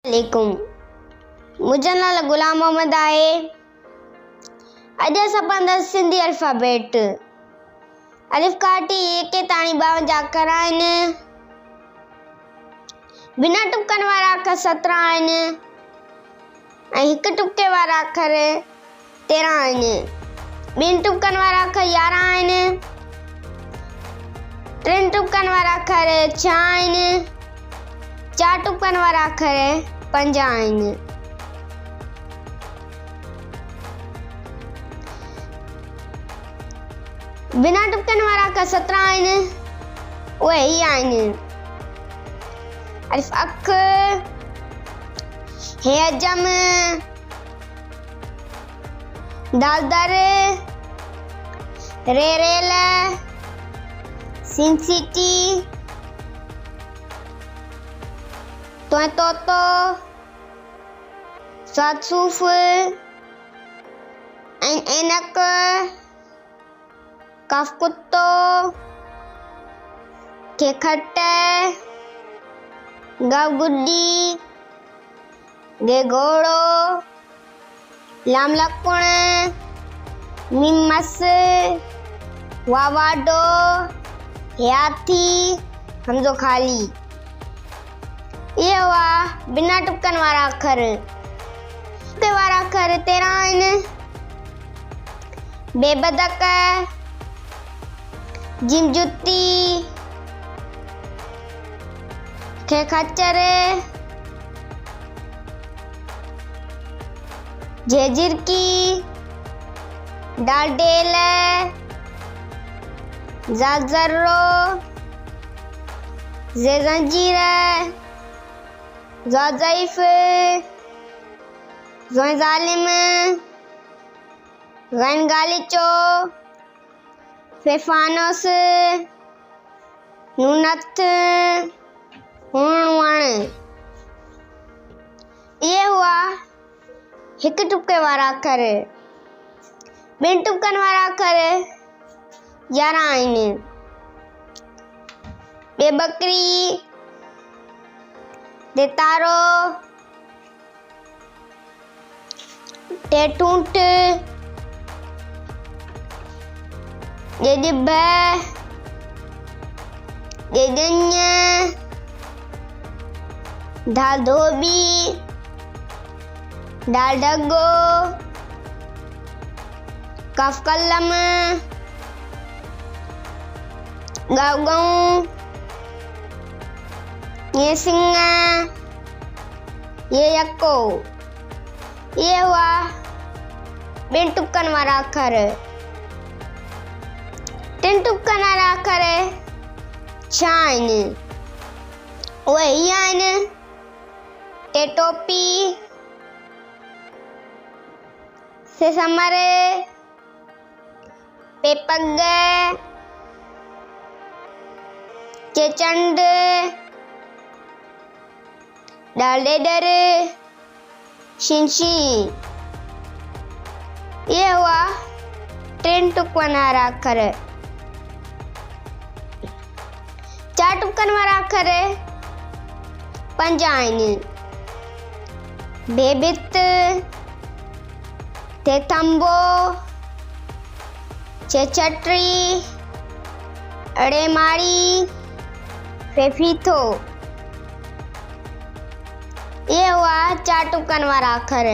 वालेकुम। मुंहिंजो नालो गुलाम मोहम्मद आहे। अॼु असां पढ़ंदासीं सिंधी अल्फ़ाबेट। अलिफ खां वठी एके ताईं 52 अखर आहिनि। बिना टुकनि वारा अखर 17 आहिनि ऐं हिकु टुके वारा अखर 13 आहिनि। ॿिनि टुकनि वारा अखर 11 आहिनि। टिनि टुकनि वारा अखर 6 आहिनि। 4 टुकनि वारा अखर 5 आहिनि। बिना टुकनि वारा अखर 17 आहिनि। उहे ही आहिनि। अलिफ अख, हे अजम, दाल दर, रे रेल, सिन सीटी, तो तोतो, स्वाद सूफ, ऐनक, कफ कुत्तो, खे खट, गव गुड्डी, गे घोड़ो, लाम लकुण, मीम मस, वावाडो, हाथी, हमजो खाली। ये हुआ बिना टुकन वारा अखर। टुके वारा अखर 13 आहिनि। बेबदक, जिम जुती, खे खच्चर, झेझिरकी, डालडेल, ज़ाज़र्रो, ज़ंजीर, ज़ाज़इफ, ज़ोए ज़ालिम, ग़ैन गालिचो, फेफानोस, नूनथ, हुण। ये हुआ हिकु टुके वारा अखर। ॿिनि टुकनि वारा अखर 11 आहिनि। बेबकरी, देतारो, टेटूंट, ये डिब्ब, ये जंज, दाल धोबी, दाल डगो, कफ कलम, गऊ, ये सिंह, ये यक्को। ये हुआ ॿिनि टुकनि वारा अखर। टिनि टुकनि वारा अखर 6 आहिनि। उहे ही आहिनि। टे टोपी, से समर, पे पग, के चंड, डालडेडर, शिंशी। ये हुआ 3 टुकनि वारा अखर। 4 टुकनि वारा अखर 5 आहिनि। बेबित, थेथंबो, छेछटरी, अड़ेमारी, फेफीथो। ये हुआ 4 टुकनि वारा अखर।